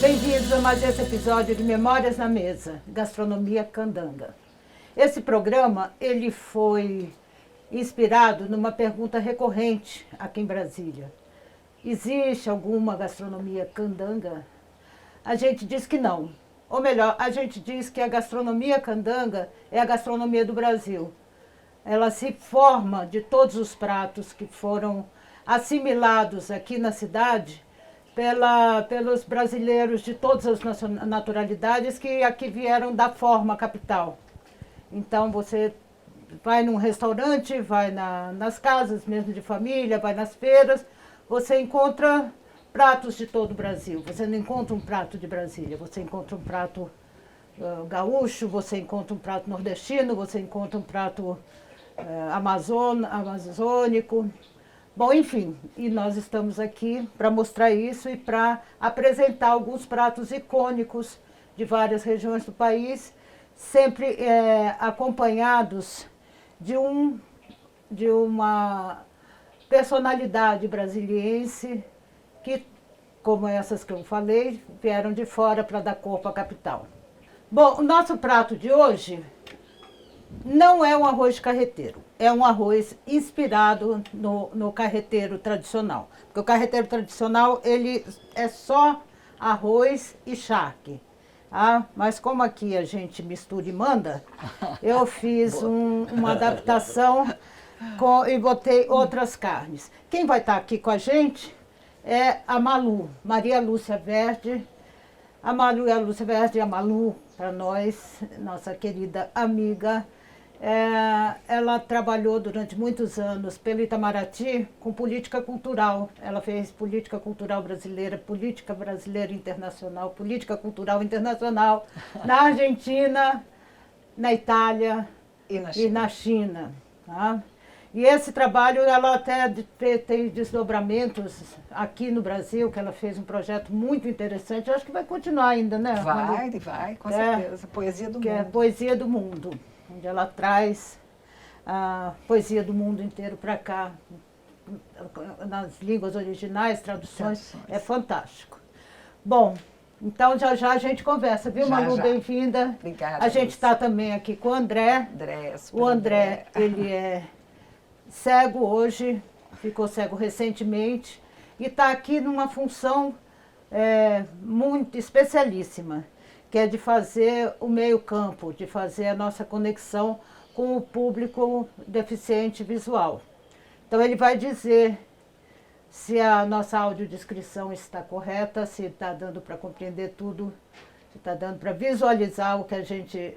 Bem-vindos a mais esse episódio de Memórias na Mesa, Gastronomia Candanga. Esse programa, ele foi inspirado numa pergunta recorrente aqui em Brasília. Existe alguma gastronomia candanga? A gente diz que não. Ou melhor, a gente diz que a gastronomia candanga é a gastronomia do Brasil. Ela se forma de todos os pratos que foram assimilados aqui na cidade pelos brasileiros de todas as naturalidades que aqui vieram da forma capital. Então você vai num restaurante, vai nas casas mesmo de família, vai nas feiras, você encontra pratos de todo o Brasil. Você não encontra um prato de Brasília, você encontra um prato gaúcho, você encontra um prato nordestino, você encontra um prato amazônico. Bom, enfim, e nós estamos aqui para mostrar isso e para apresentar alguns pratos icônicos de várias regiões do país, sempre acompanhados de uma personalidade brasiliense que, como essas que eu falei, vieram de fora para dar corpo à capital. Bom, o nosso prato de hoje não é um arroz de carreteiro, é um arroz inspirado no carreteiro tradicional. Porque o carreteiro tradicional, ele é só arroz e charque. Mas como aqui a gente mistura e manda, eu fiz uma adaptação e botei outras carnes. Quem vai estar aqui com a gente é a Malu, Maria Lúcia Verde. A Maria Lúcia Verde, a Malu, para nós, nossa querida amiga. Ela trabalhou durante muitos anos pelo Itamaraty com política cultural. Ela fez política cultural brasileira, política brasileira internacional, política cultural internacional na Argentina, na Itália e na China. Tá? E esse trabalho, ela até tem desdobramentos aqui no Brasil, que ela fez um projeto muito interessante. Eu acho que vai continuar ainda, né? Vai, com certeza. Poesia do Mundo. É Poesia do Mundo, onde ela traz a poesia do mundo inteiro para cá, nas línguas originais, traduções. É fantástico. Bom, então já a gente conversa, viu, Malu? Bem-vinda. Obrigada. A gente está também aqui com o André. O André, ele é cego hoje, ficou cego recentemente, e está aqui numa função muito especialíssima, que é de fazer o meio-campo, de fazer a nossa conexão com o público deficiente visual. Então ele vai dizer se a nossa audiodescrição está correta, se está dando para compreender tudo, se está dando para visualizar o que a gente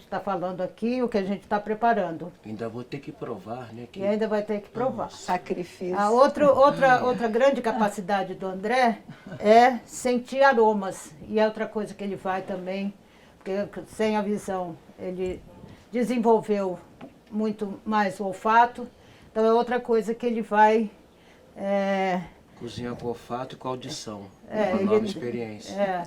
está falando aqui, o que a gente está preparando. Ainda vou ter que provar, né? E ainda vai ter que provar. Sacrifício. A outra grande capacidade do André é sentir aromas. E é outra coisa que ele vai também, porque sem a visão ele desenvolveu muito mais o olfato. Então é outra coisa que ele vai... Cozinhar com olfato e com audição. Uma nova experiência.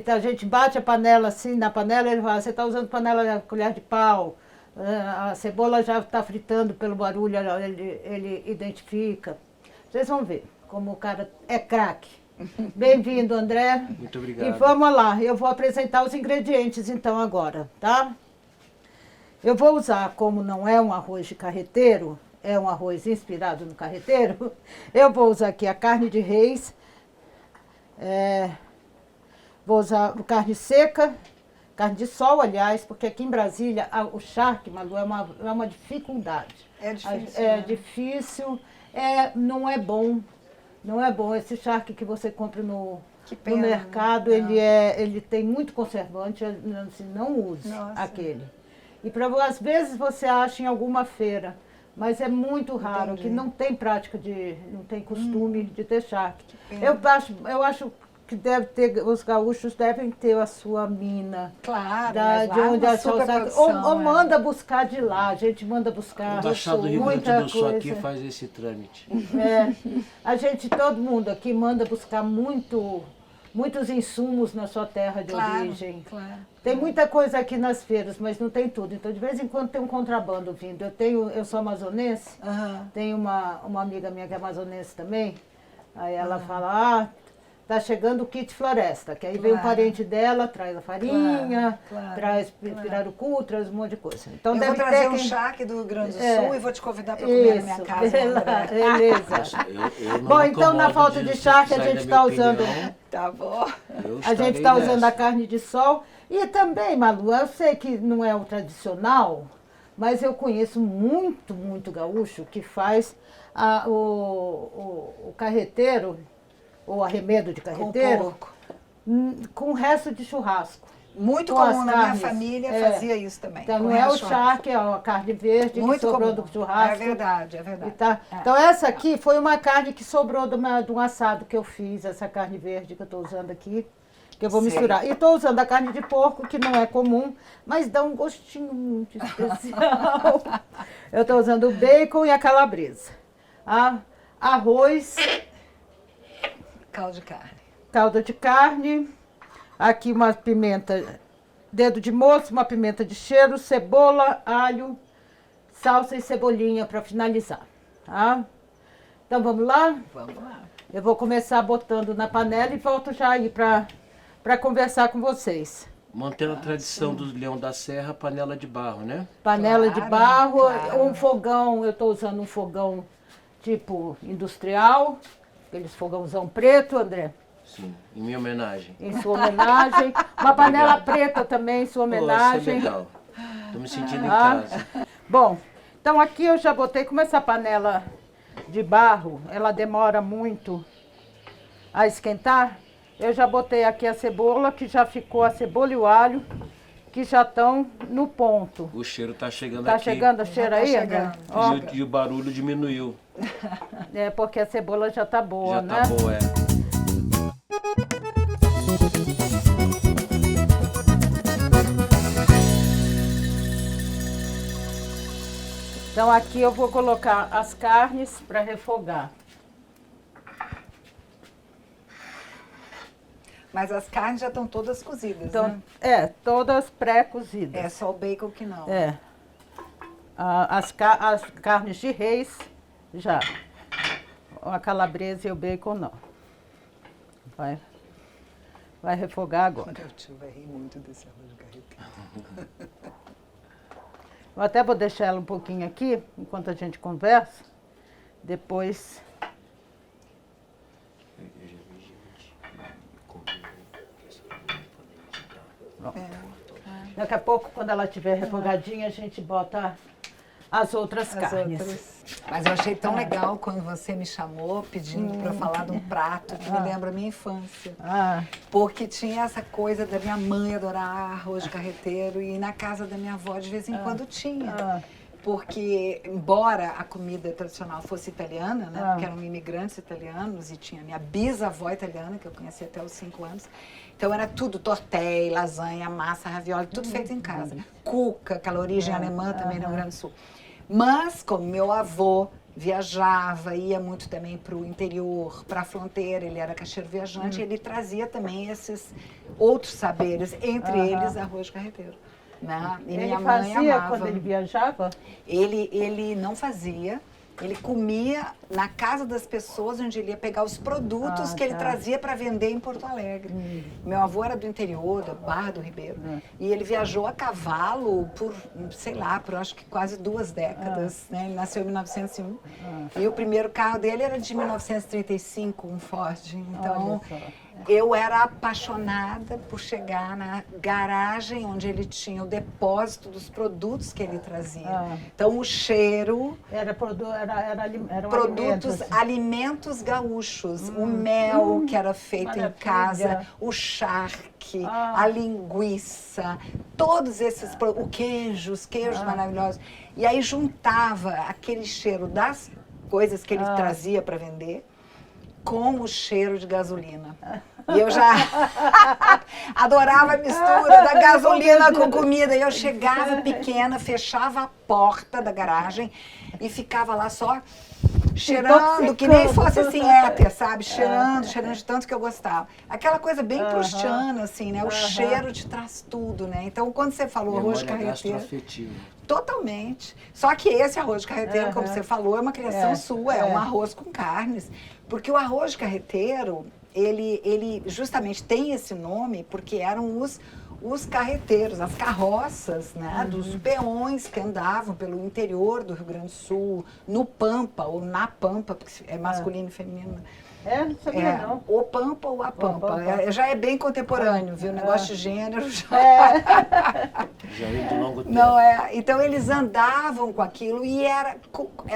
A gente bate a panela assim, na panela ele fala, você está usando panela colher de pau, a cebola já está fritando pelo barulho, ele identifica. Vocês vão ver como o cara é craque. Bem-vindo, André. Muito obrigado. E vamos lá, eu vou apresentar os ingredientes então agora, tá? Eu vou usar, como não é um arroz de carreteiro, é um arroz inspirado no carreteiro, eu vou usar aqui a carne de reis, vou usar carne seca, carne de sol, aliás, porque aqui em Brasília o charque, Malu, é uma dificuldade. É difícil. É difícil, não é bom. Não é bom. Esse charque que você compra no mercado, né? Ele tem muito conservante, assim, não use aquele. E às vezes você acha em alguma feira, mas é muito raro, que não tem prática não tem costume de ter charque. Eu acho que os gaúchos devem ter a sua mina. Claro, de onde achar o charque. Ou manda buscar de lá, a gente manda buscar. O Baixado do Rio Grande do Sul aqui faz esse trâmite. Todo mundo aqui manda buscar muito muitos insumos na sua terra de origem. Claro. Tem muita coisa aqui nas feiras, mas não tem tudo. Então, de vez em quando tem um contrabando vindo. Eu sou amazonense, tenho uma amiga minha que é amazonense também. Aí ela fala, tá chegando o kit floresta, que aí vem o parente dela, traz a farinha, traz pirarucu, traz um monte de coisa. Então, eu deve vou trazer ter um charque do Rio Grande do Sul e vou te convidar para comer na minha casa. Beleza. Eu não Bom, me então na incomodo falta de disso, charque se a precisar gente da está minha usando... opinião, Tá bom. eu A gente estarei está usando a nessa. carne de sol. E também, Malu, eu sei que não é o tradicional, mas eu conheço muito gaúcho que faz o carreteiro, ou arremedo de carreteiro, com resto de churrasco. Muito com comum as na carnes. minha família fazia isso também. Então com não é o churrasco. charque, é a carne verde Muito que sobrou comum. do churrasco. É verdade, é verdade. E tá. Então essa aqui foi uma carne que sobrou de um assado que eu fiz, essa carne verde que eu estou usando aqui, que eu vou misturar. E estou usando a carne de porco, que não é comum, mas dá um gostinho muito especial. Eu estou usando o bacon e a calabresa. Arroz, caldo de carne, aqui uma pimenta, dedo de moço, uma pimenta de cheiro, cebola, alho, salsa e cebolinha para finalizar. Tá? Então vamos lá? Vamos lá. Eu vou começar botando na panela e volto já aí para conversar com vocês. Mantendo a tradição do Leão da Serra, panela de barro, né? Panela de barro, claro. um fogão, eu estou usando um fogão tipo industrial, aqueles fogãozão preto, André, Sim, em minha homenagem. em sua homenagem. Uma panela preta também, em sua Pô, isso é homenagem. legal. Tô me sentindo em casa. Bom, então aqui eu já botei, como essa panela de barro, ela demora muito a esquentar, eu já botei aqui a cebola, que já ficou a cebola e o alho, que já estão no ponto. O cheiro tá chegando Tá aqui. chegando o cheiro tá aí, chegando. André? Ó, E o barulho diminuiu. é porque a cebola já tá boa, Já né? tá boa, é. Então aqui eu vou colocar as carnes para refogar. Mas as carnes já estão todas cozidas, Então, né? todas pré-cozidas. É só o bacon que não. É. As carnes de reis, já. A calabresa e o bacon, não. Vai refogar agora. Meu tio vai rir muito desse arroz de carreteiro. Eu até vou deixar ela um pouquinho aqui, enquanto a gente conversa. Depois... Daqui a pouco, quando ela estiver refogadinha, a gente bota as outras carnes. Mas eu achei tão legal quando você me chamou pedindo para falar de um prato que me lembra a minha infância. Porque tinha essa coisa da minha mãe adorar arroz de carreteiro e na casa da minha avó de vez em quando tinha. Porque, embora a comida tradicional fosse italiana, né? Porque eram imigrantes italianos e tinha minha bisavó italiana, que eu conheci até os 5 anos. Então era tudo tortelli, lasanha, massa, ravioli, tudo feito em casa. Cuca, aquela origem alemã também no Rio Grande do Sul. Mas, como meu avô viajava, ia muito também para o interior, para a fronteira, ele era caixeiro viajante, ele trazia também esses outros saberes, entre eles arroz de carreteiro. Né? E Ele minha mãe fazia amava. quando ele viajava? Ele não fazia, ele comia na casa das pessoas onde ele ia pegar os produtos que ele trazia para vender em Porto Alegre. Meu avô era do interior, da Barra do Ribeiro, e ele viajou a cavalo por, sei lá, por acho que quase 2 décadas. Né? Ele nasceu em 1901 e o primeiro carro dele era de 1935, um Ford. Então, eu era apaixonada por chegar na garagem onde ele tinha o depósito dos produtos que ele trazia. Então, o cheiro... Eram produtos, alimentos gaúchos, o mel que era feito maravilha. em casa, o charque, a linguiça, todos esses produtos, os queijos maravilhosos. E aí juntava aquele cheiro das coisas que ele trazia para vender com o cheiro de gasolina. E eu já adorava a mistura da gasolina com comida. E eu chegava pequena, fechava a porta da garagem e ficava lá só cheirando, que nem fosse assim, éter, sabe? Cheirando de tanto que eu gostava. Aquela coisa bem prustiana, assim, né? O cheiro te traz tudo, né? Então, quando você falou arroz de carreteiro... Totalmente. Só que esse arroz de carreteiro, como você falou, é uma criação sua, é um arroz com carnes. Porque o arroz de carreteiro, ele justamente tem esse nome porque eram os carreteiros, as carroças, né, dos peões que andavam pelo interior do Rio Grande do Sul, no Pampa, ou na Pampa, porque é masculino e feminino. Não sabia não. O Pampa ou a Pampa. Já é bem contemporâneo, viu? O negócio de gênero já... Já vem de longo tempo. Não, então eles andavam com aquilo e era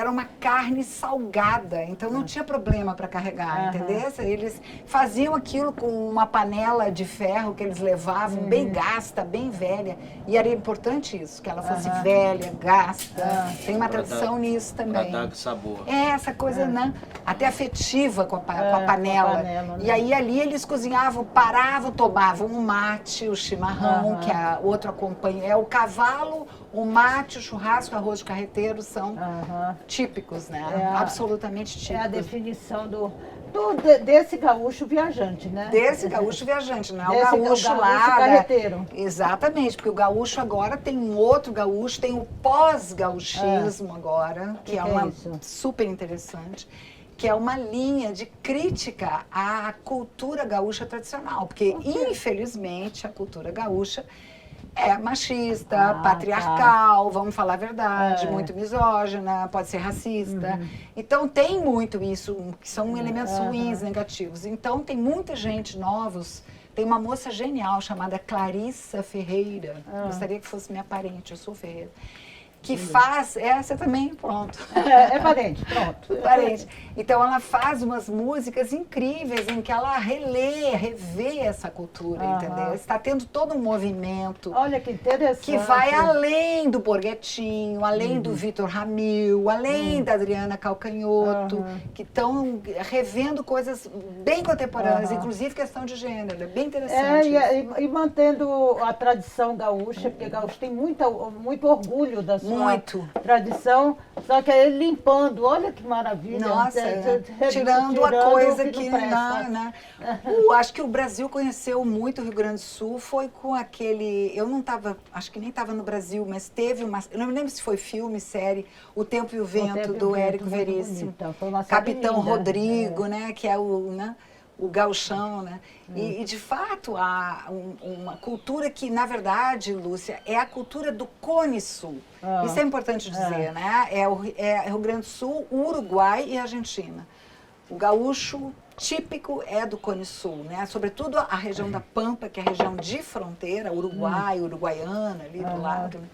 uma carne salgada, então não tinha problema para carregar, entendeu? Eles faziam aquilo com uma panela de ferro que eles levavam, bem gasta, bem velha. E era importante isso, que ela fosse velha, gasta. Tem uma tradição nisso também. Para dar sabor. Essa coisa, né? Até afetiva com a panela. Né? E aí ali eles cozinhavam, paravam, tomavam o mate, o chimarrão, que o outro acompanha. É o cavalo, o mate, o churrasco, o arroz de carreteiro são típicos, né? Absolutamente típicos. É a definição desse gaúcho viajante, né? Desse gaúcho viajante, não é o gaúcho lá. Carreteiro. Exatamente, porque o gaúcho agora tem um outro gaúcho, tem o pós-gauchismo agora, que é uma super interessante, que é uma linha de crítica à cultura gaúcha tradicional, porque infelizmente a cultura gaúcha é machista, patriarcal, vamos falar a verdade, muito misógina, pode ser racista. Então tem muito isso, que são elementos ruins, negativos. Então tem muita gente novos. Tem uma moça genial chamada Clarissa Ferreira, gostaria que fosse minha parente, eu sou Ferreira, que faz, você também, pronto. É parente, pronto. Parente. Então ela faz umas músicas incríveis em que ela revê essa cultura, entendeu? Está tendo todo um movimento. Olha que interessante. Que vai além do Borghettino, além do Vitor Ramil, além da Adriana Calcanhoto, que estão revendo coisas bem contemporâneas, inclusive questão de gênero. É bem interessante. E mantendo a tradição gaúcha, porque gaúcho tem muito orgulho da sua tradição, só que aí limpando, olha que maravilha. Nossa, tirando a coisa que acho que o Brasil conheceu muito o Rio Grande do Sul, foi com aquele, eu não estava, acho que nem estava no Brasil, mas teve uma, eu não me lembro se foi filme, série, O Tempo e o Vento, do Érico Veríssimo. Capitão Rodrigo, né, que é o gauchão, né? E de fato, há uma cultura que, na verdade, Lúcia, é a cultura do Cone Sul. Isso é importante dizer, né? É Rio Grande do Sul, Uruguai e Argentina. O gaúcho típico é do Cone Sul, né? Sobretudo a região da Pampa, que é a região de fronteira, Uruguai, Uruguaiana, ali do lado, né?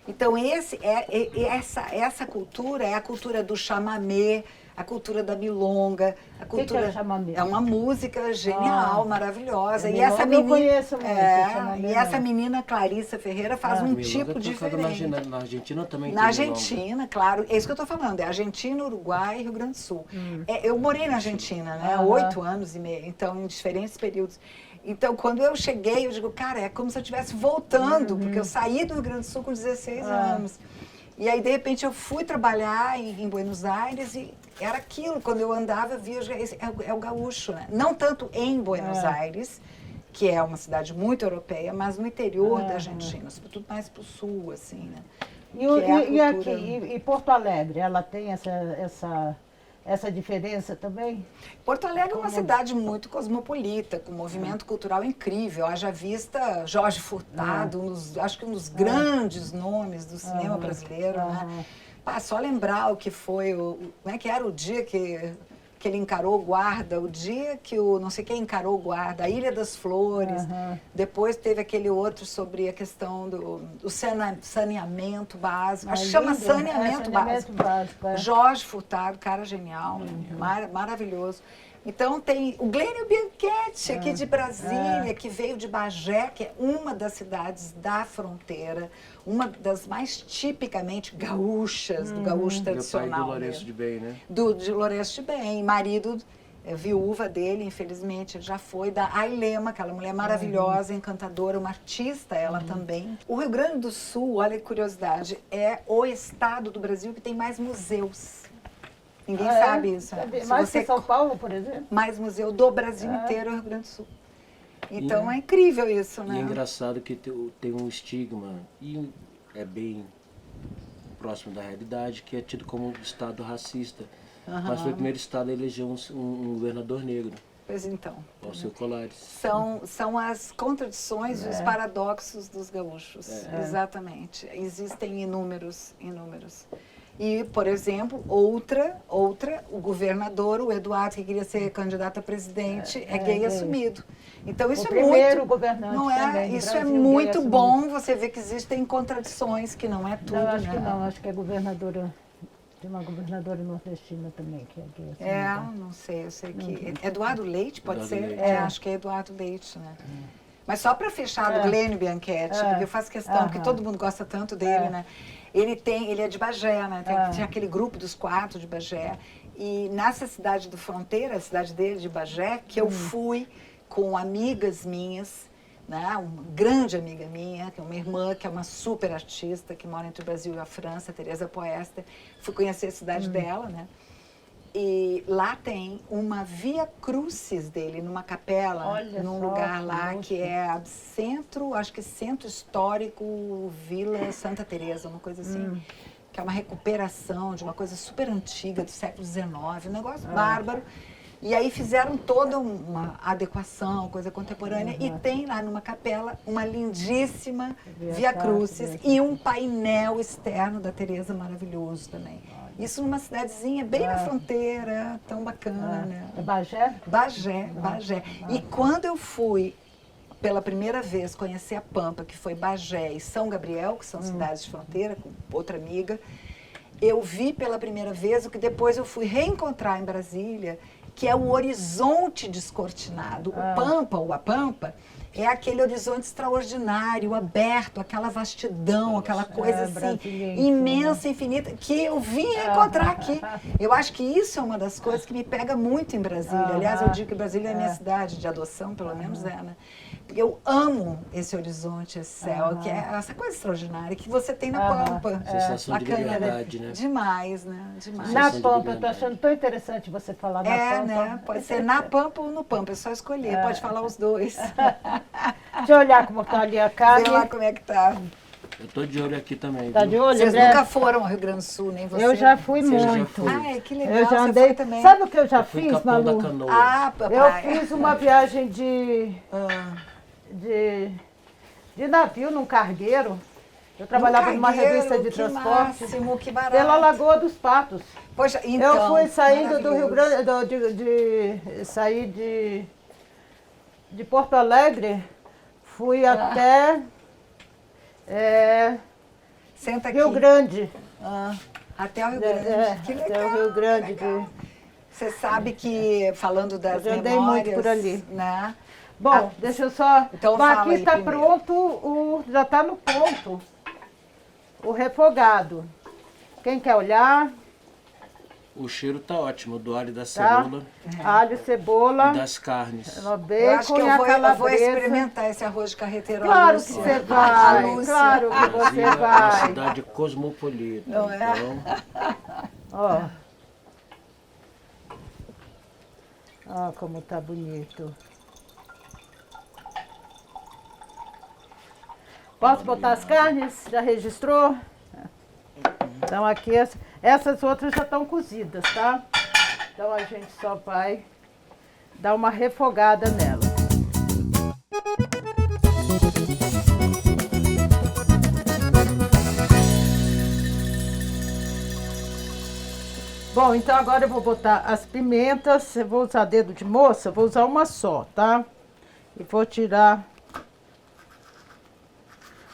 Então, essa cultura é a cultura do chamamé, a cultura da milonga, a cultura... Que é chamamé? É uma música genial, maravilhosa. E essa menina, eu conheço muito. Essa menina, Clarissa Ferreira, faz um tipo diferente. Na Argentina também na Argentina, claro. É isso que eu estou falando. É Argentina, Uruguai e Rio Grande do Sul. Eu morei na Argentina, né? 8 anos e meio. Então, em diferentes períodos. Então, quando eu cheguei, eu digo, cara, é como se eu estivesse voltando, porque eu saí do Rio Grande do Sul com 16 anos. E aí, de repente, eu fui trabalhar em Buenos Aires e era aquilo. Quando eu andava, eu via, é o gaúcho, né? Não tanto em Buenos Aires, que é uma cidade muito europeia, mas no interior da Argentina, sobretudo mais para o sul, assim, né? E Porto Alegre, ela tem essa diferença também? Porto Alegre é uma cidade muito cosmopolita, com um movimento cultural incrível. Haja vista Jorge Furtado, acho que um dos grandes nomes do cinema brasileiro, né? Só lembrar o que foi, como é que era o dia que ele encarou o guarda, o dia que não sei quem encarou o guarda, a Ilha das Flores. Depois teve aquele outro sobre a questão do saneamento básico. Acho que chama saneamento básico. Jorge Furtado, cara genial, maravilhoso. Então tem o Glênio Bianchetti, aqui de Brasília, que veio de Bagé, que é uma das cidades da fronteira, uma das mais tipicamente gaúchas, do gaúcho tradicional. Meu pai do Lourenço de Bem, né? De Lourenço de Bem, marido, viúva dele, infelizmente, ele já foi, da Ailema, aquela mulher maravilhosa, encantadora, uma artista ela também. O Rio Grande do Sul, olha que curiosidade, é o estado do Brasil que tem mais museus. Ninguém sabe isso. Mais que São Paulo, por exemplo? Mais museu do Brasil inteiro, Rio Grande do Sul. Então é incrível isso, né? E é engraçado que tem um estigma, e é bem próximo da realidade, que é tido como um estado racista. Mas foi o primeiro estado a eleger um governador negro. Pois então. Alceu Colares. São as contradições e os paradoxos dos gaúchos. Exatamente. Existem inúmeros. E, por exemplo, outra, o governador, o Eduardo, que queria ser candidato a presidente, é gay assumido. Então isso o é primeiro muito, governante não é? também, Isso Brasil, é muito gay bom. assumido. Você vê que existem contradições, que não é tudo. Não, acho né? que não. Acho que é governadora. Tem uma governadora nordestina também que é gay assumido. Não sei. Eu sei que Eduardo Leite pode Eduardo ser. Leite. Acho que é Eduardo Leite, né? Mas só para fechar do Glênio Bianchetti, porque eu faço questão, porque todo mundo gosta tanto dele, né? Ele é de Bagé, né? Tinha aquele grupo dos 4 de Bagé. E nessa cidade do Fronteira, a cidade dele de Bagé, que eu fui com amigas minhas, né? Uma grande amiga minha, que é uma irmã, que é uma super artista, que mora entre o Brasil e a França, Teresa Poester. Fui conhecer a cidade dela, né? E lá tem uma Via Crucis dele, numa capela, num lugar lá que é centro, acho que Centro Histórico Vila Santa Teresa, uma coisa assim, que é uma recuperação de uma coisa super antiga do século XIX, um negócio bárbaro. E aí fizeram toda uma adequação, coisa contemporânea, e tem lá numa capela uma lindíssima Via Crucis e um painel externo da Teresa maravilhoso também. Isso numa cidadezinha bem na fronteira, tão bacana. É Bagé? Bagé. E quando eu fui pela primeira vez conhecer a Pampa, que foi Bagé e São Gabriel, que são cidades de fronteira, com outra amiga, eu vi pela primeira vez o que depois eu fui reencontrar em Brasília, que é o horizonte descortinado. O Pampa, ou a Pampa, é aquele horizonte extraordinário, aberto, aquela vastidão, aquela coisa assim, imensa, infinita, que eu vim encontrar aqui. Eu acho que isso é uma das coisas que me pega muito em Brasília. Aliás, eu digo que Brasília é minha cidade de adoção, pelo menos é, né? Eu amo esse horizonte, esse céu, que é essa coisa extraordinária que você tem na Pampa. Sensação de liberdade, né? Demais, né? Demais. Na Pampa, eu estou achando tão interessante você falar na Pampa. Né? Pode ser na Pampa ou no Pampa, é só escolher, pode falar os dois. Deixa eu olhar como está ali a carne. Vê lá como é que tá. Eu tô de olho aqui também. Tá de olho? Vocês nunca foram ao Rio Grande do Sul, nem você? Eu já fui Você já muito. foi? Ai, que legal, Eu já você andei. foi também. Sabe o que eu já Fui fiz, Capão da Malu? Canoa. Ah, Eu papai. fiz uma viagem de navio num cargueiro. Eu trabalhava numa revista de transporte. Máximo, que barato. Pela Lagoa dos Patos. Poxa, então, eu fui saindo do Rio maravilhoso. Grande, saí de Porto Alegre, fui até Senta aqui. Rio Grande. Até o Rio Grande. Que legal. Até o Rio Grande. Você sabe que, falando das Eu andei memórias, muito por ali. Né? Bom, deixa eu só... Então, Bom, fala aqui aí está primeiro. pronto, já está no ponto, o refogado. Quem quer olhar? O cheiro tá ótimo, do alho e da Tá? cebola Alho, cebola, e das carnes. no Eu bacon acho que e a eu vou calabresa. experimentar esse arroz de carreteiro. Claro que você vai, Lúcia. claro que você Brasília é uma vai. cidade cosmopolita. Não é? Então, Ó, como tá bonito. Posso botar as carnes? Já registrou? Então aqui, essas outras já estão cozidas, tá? Então a gente só vai dar uma refogada nela. Bom, então agora eu vou botar as pimentas. Eu vou usar dedo de moça, vou usar uma só, tá? E vou tirar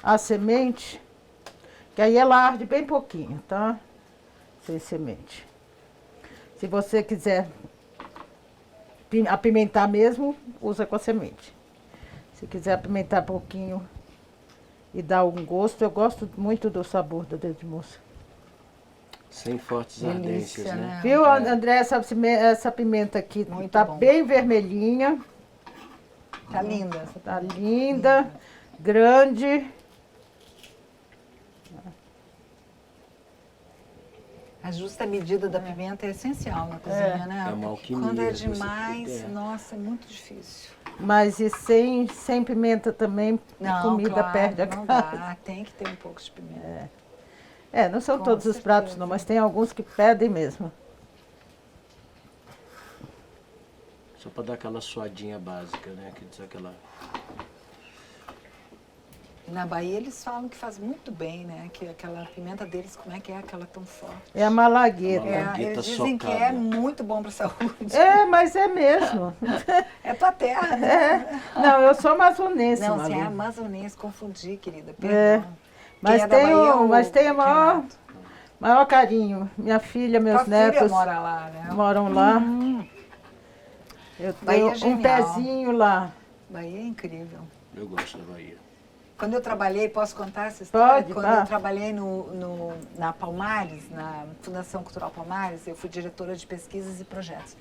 a semente, que aí ela arde bem pouquinho, tá? Sem semente. Se você quiser apimentar mesmo, usa com a semente. Se quiser apimentar pouquinho e dar um gosto, eu gosto muito do sabor do dedo de moça. sem fortes ardências, né? Viu, André, essa pimenta aqui Muito tá bom. bem vermelhinha. Tá linda. Tá linda, grande. A justa medida da pimenta é essencial na cozinha, né? É uma alquimia. Quando é você tem demais, que ter. nossa, é muito difícil. Mas e sem pimenta também, a comida claro, perde a não graça. dá, tem que ter um pouco de pimenta. Não são Com todos os pratos certeza. não, mas tem alguns que pedem mesmo. Só para dar aquela suadinha básica, né? Que diz aquela... Na Bahia eles falam que faz muito bem, né? Que aquela pimenta deles, como é que é aquela tão forte? É a malagueta. Malagueta Eles dizem que é socada. muito bom para a saúde. Mas é mesmo. É tua terra, né? Não, eu sou amazonense, Não, Malu. você é amazonense, confundi, querida. É. Perdão. Mas Quem é da Bahia, mas tenho o maior, Renato. maior carinho. Minha filha, meus Tua filha netos mora lá, né? moram lá. Eu Bahia tenho é genial. um pezinho lá. Bahia é incrível. Eu gosto da Bahia. Quando eu trabalhei, posso contar essa história? Pode, Quando vá. eu trabalhei na Palmares, na Fundação Cultural Palmares, eu fui diretora de pesquisas e projetos.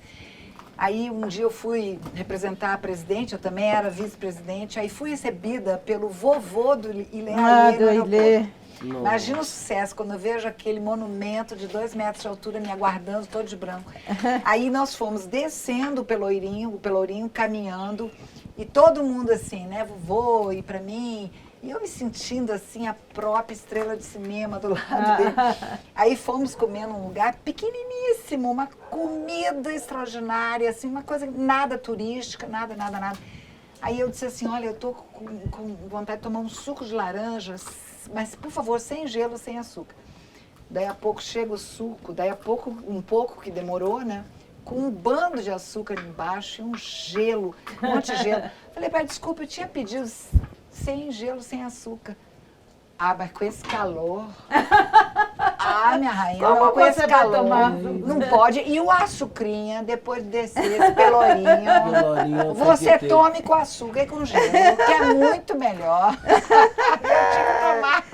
Aí um dia eu fui representar a presidente, eu também era vice-presidente, aí fui recebida pelo vovô do Ilê Aie Do no aeroporto. Ilê. Imagina o sucesso quando eu vejo aquele monumento de 2 metros de altura me aguardando todo de branco. Aí nós fomos descendo o Pelourinho, caminhando, e todo mundo assim, né, vovô, e pra mim, e eu me sentindo assim, a própria estrela de cinema do lado dele. Aí fomos comer num lugar pequeniníssimo, uma comida extraordinária, assim, uma coisa nada turística, nada. Aí eu disse assim, olha, eu tô com vontade de tomar um suco de laranja, mas por favor, sem gelo, sem açúcar. Daí a pouco chega o suco, daí a pouco, um pouco que demorou, né? Com um bando de açúcar embaixo e um gelo, um monte de gelo. Falei, pai, desculpa, eu tinha pedido sem gelo, sem açúcar. Ah, mas com esse calor. Ah, minha rainha, Como não, com você esse vai calor. tomar? Não pode. E o açucrinha, depois de descer esse pelourinho, Pelourinho, você tem que ter. tome com açúcar e com gelo, que é muito melhor. Eu tinha que tomar.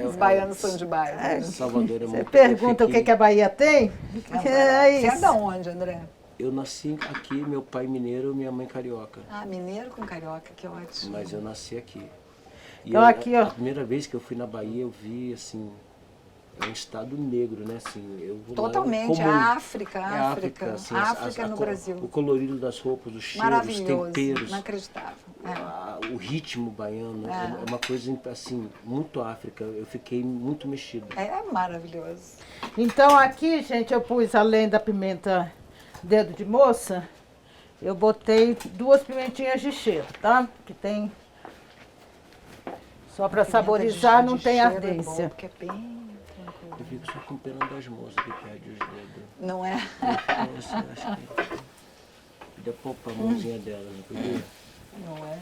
Os baianos são demais. Né? Salvador é Você muito... pergunta o que a Bahia tem? Você É é isso. da onde, André? Eu nasci aqui, meu pai mineiro, minha mãe carioca. Ah, mineiro com carioca, que ótimo. Mas eu nasci aqui. E Então, aqui, ó. A primeira vez que eu fui na Bahia, eu vi, assim, é um estado negro, né? Assim, eu vou lá, Totalmente, como- a África, É África. assim, África no Brasil. O colorido das roupas, os cheiros, os Maravilhoso, temperos, inacreditável. É. o ritmo baiano, É. é uma coisa, assim, muito África. Eu fiquei muito mexido. É maravilhoso. Então aqui, gente, eu pus, além da pimenta dedo de moça, eu botei 2 pimentinhas de cheiro, tá? Que tem... Só para saborizar, não tem ardência. Porque é bem tranquilo. Eu fico só com pena das moças que perdem os dedos. Não é? Nossa, eu acho que... Podia poupar a mãozinha delas, não podia? Não é?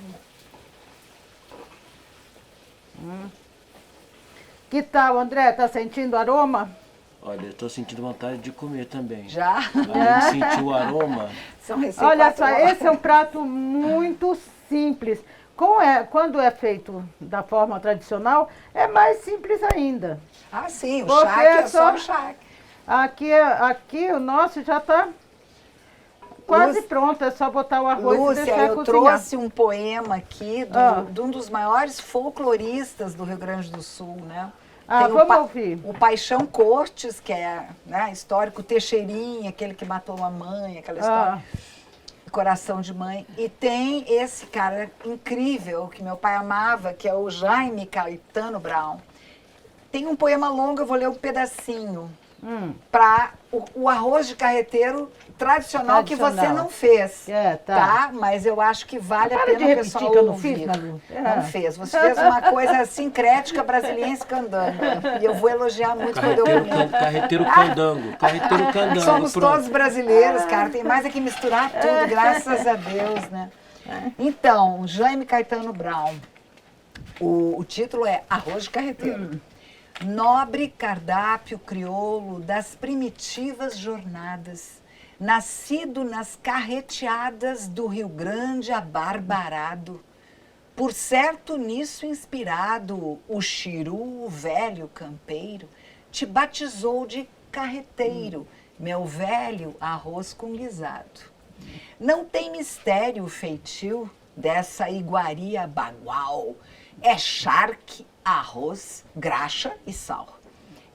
Que tal, André? Tá sentindo aroma? Olha, eu tô sentindo vontade de comer também. Já? Além de sentir o aroma, São recém Olha 4 só, horas. esse é um prato muito simples. Quando é feito da forma tradicional, é mais simples ainda. Ah, sim, o Porque charque é só- só o charque. Aqui o nosso já está quase Lúcia- pronto, é só botar o arroz e Lúcia, deixar eu cozinhar. trouxe um poema aqui Ah. de um dos maiores folcloristas do Rio Grande do Sul, né? Ah, Tem vamos ouvir. o Paixão Cortes, que é, né, histórico, o Teixeirinha, aquele que matou a mãe, aquela história. Coração de Mãe. E tem esse cara incrível que meu pai amava, que é o Jaime Caetano Brown. Tem um poema longo, eu vou ler um pedacinho. Para o arroz de carreteiro tradicional que você Tradicional. não fez. Tá. Mas eu acho que vale a Para pena de o repetir pessoal que eu não ouvir. fiz, Malu. Não fez. Você fez uma coisa sincrética brasiliense candanga. E eu vou elogiar muito quando eu comer. carreteiro candango, carreteiro candango, Somos pronto. todos brasileiros, cara. Tem mais é que misturar tudo, graças a Deus, né? Então, Jaime Caetano Brown. O título é Arroz de Carreteiro. Nobre cardápio crioulo das primitivas jornadas, nascido nas carreteadas do Rio Grande abarbarado. Por certo nisso inspirado, o Chiru, o velho campeiro, te batizou de carreteiro, meu velho arroz com guisado. Não tem mistério o feitio dessa iguaria bagual, é charque, arroz, graxa e sal.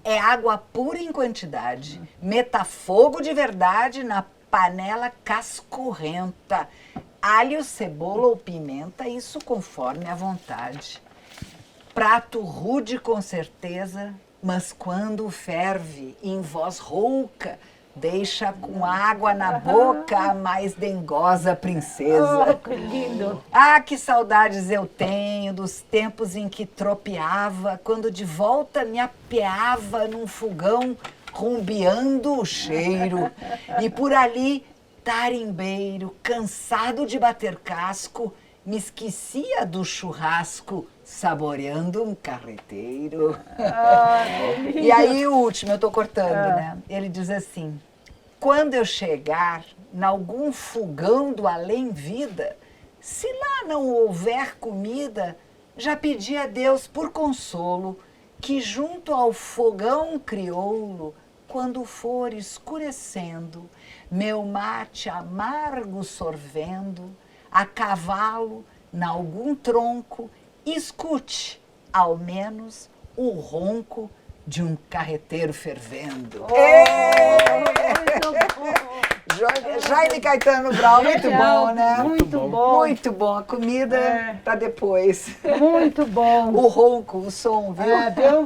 É água pura em quantidade. Meta fogo de verdade na panela cascorrenta. Alho, cebola ou pimenta, isso conforme a vontade. Prato rude com certeza, mas quando ferve, em voz rouca, deixa com água na boca a mais dengosa princesa. Oh, que lindo! Ah, que saudades eu tenho dos tempos em que tropeava, quando de volta me apeava num fogão, rumbeando o cheiro. E por ali, tarimbeiro, cansado de bater casco, me esquecia do churrasco, saboreando um carreteiro. E aí o último, eu tô cortando, né? Ele diz assim: quando eu chegar em algum fogão do além-vida, se lá não houver comida, já pedi a Deus por consolo que junto ao fogão crioulo, quando for escurecendo, meu mate amargo sorvendo, a cavalo, nalgum tronco, escute, ao menos, o ronco de um carreteiro fervendo. Jaime Caetano Brau, muito bom, né? Muito bom. Muito bom. A comida pra depois. Muito bom. O ronco, o som, viu? Viu?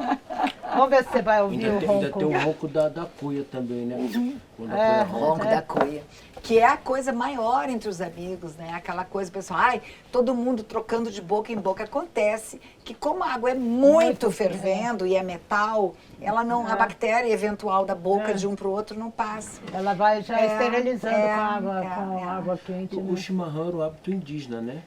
Vamos ver se você vai ouvir Ainda o tem, ronco. ainda tem o ronco da cuia também, né? Quando a cuia O ronca. ronco da cuia. Que é a coisa maior entre os amigos, né? Aquela coisa, pessoal, ai, todo mundo trocando de boca em boca. Acontece que como a água é muito fervendo e é metal, ela não, a bactéria eventual da boca de um para o outro não passa. Ela vai já esterilizando é, com água quente. O chimarrão era o hábito indígena, né?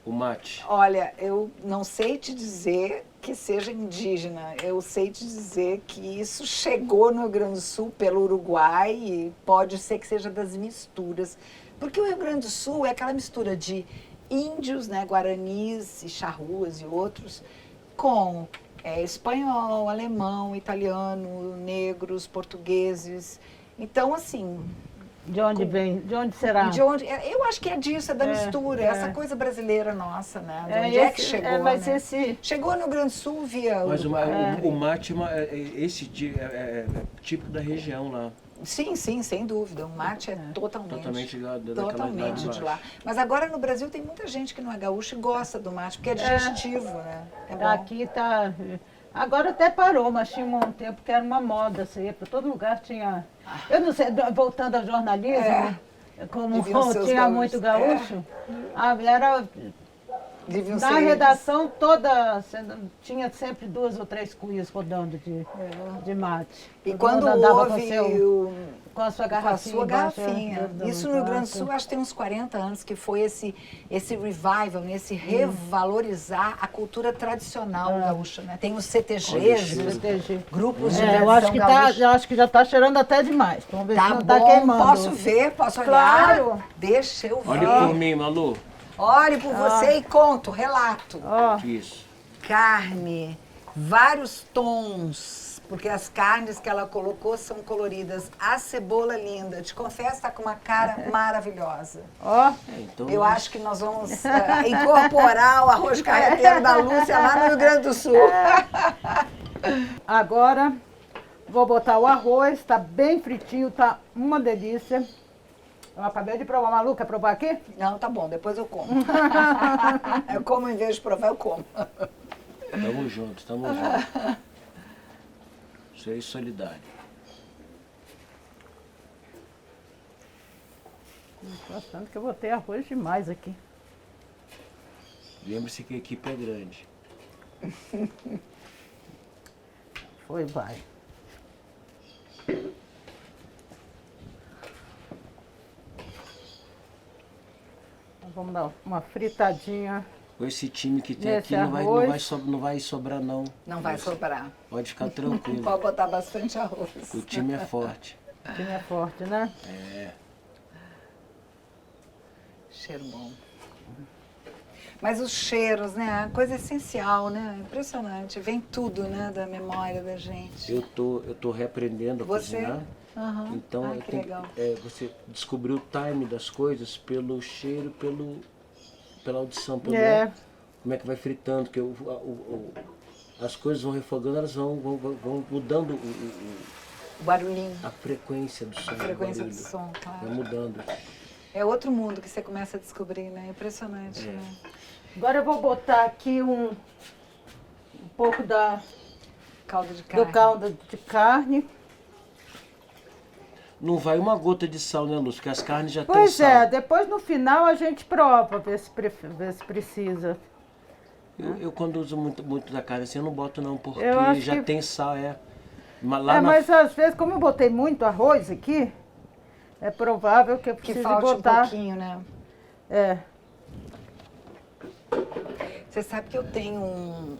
O mate. Olha, eu não sei te dizer que seja indígena, eu sei te dizer que isso chegou no Rio Grande do Sul pelo Uruguai e pode ser que seja das misturas. Porque o Rio Grande do Sul é aquela mistura de índios, né, guaranis e charruas e outros, com espanhol, alemão, italiano, negros, portugueses. Então, assim... De onde vem? De onde será? De onde, eu acho que é disso, é da mistura, essa coisa brasileira nossa, né? De onde é que chegou, mas né? esse... Chegou no Rio Grande do Sul via... Mas o mate esse é típico da região lá. Sim, sim, sem dúvida. O mate é Totalmente totalmente de lá. Mas agora no Brasil tem muita gente que não é gaúcho e gosta do mate, porque é digestivo, né? É bom. Aqui tá... Agora até parou, mas tinha um tempo que era uma moda, você ia para todo lugar, tinha... Eu não sei, voltando ao jornalismo, como tinha muito gaúcho, era... Deviam Na ser redação toda, tinha sempre 2 ou 3 cuias rodando de mate. E Todo quando mundo andava houve com a sua garrafinha. Com a sua embaixo, garrafinha. Isso no Rio Grande do Sul, acho que tem uns 40 anos, que foi esse revival, esse revalorizar a cultura tradicional gaúcha, né? Tem os CTGs, grupos de eu acho que eu acho que já está cheirando até demais. Vamos ver se não está queimando. Posso ver? Posso olhar? Claro. Deixa eu ver. Olhe por mim, Malu. Olhe por você e conto, relato. Isso. Carne, vários tons, porque as carnes que ela colocou são coloridas. A cebola linda, te confesso, está com uma cara maravilhosa. Então, Eu acho que nós vamos incorporar o arroz carreteiro da Lúcia lá no Rio Grande do Sul. Agora, vou botar o arroz, está bem fritinho, está uma delícia. Eu acabei de provar. Malu, quer provar aqui? Não, tá bom, depois eu como. Eu como em vez de provar, eu como. Tamo junto, tamo junto. Isso aí é solidário. Bastante que eu botei arroz demais aqui. Lembre-se que a equipe é grande. Vai. Vamos dar uma fritadinha. Com esse time que tem Nesse aqui, não vai sobrar, não. Não vai sobrar. Pode ficar tranquilo. Pode botar bastante arroz. O time é forte. O time é forte, né? Cheiro bom. Mas os cheiros, né? Coisa essencial, né? Impressionante. Vem tudo, né? Da memória da gente. Eu tô reaprendendo a cozinhar. Então que legal. você descobriu o time das coisas pelo cheiro, pela audição, como é que vai fritando, que as coisas vão refogando, elas vão mudando O barulhinho. a frequência do som. A frequência do barulho. som, claro. Vai mudando. É outro mundo que você começa a descobrir, né? Impressionante, né? Agora eu vou botar aqui um pouco Caldo de carne. do caldo de carne. Não vai uma gota de sal, né, Lúcia? Porque as carnes já têm Pois sal. é, depois no final a gente prova, ver se precisa. Eu quando uso muito da carne assim, eu não boto não, porque Eu acho já que- tem sal, Mas lá na... Mas às vezes, como eu botei muito arroz aqui, é provável que eu Que precise falte um botar. pouquinho, né? É. Você sabe que eu tenho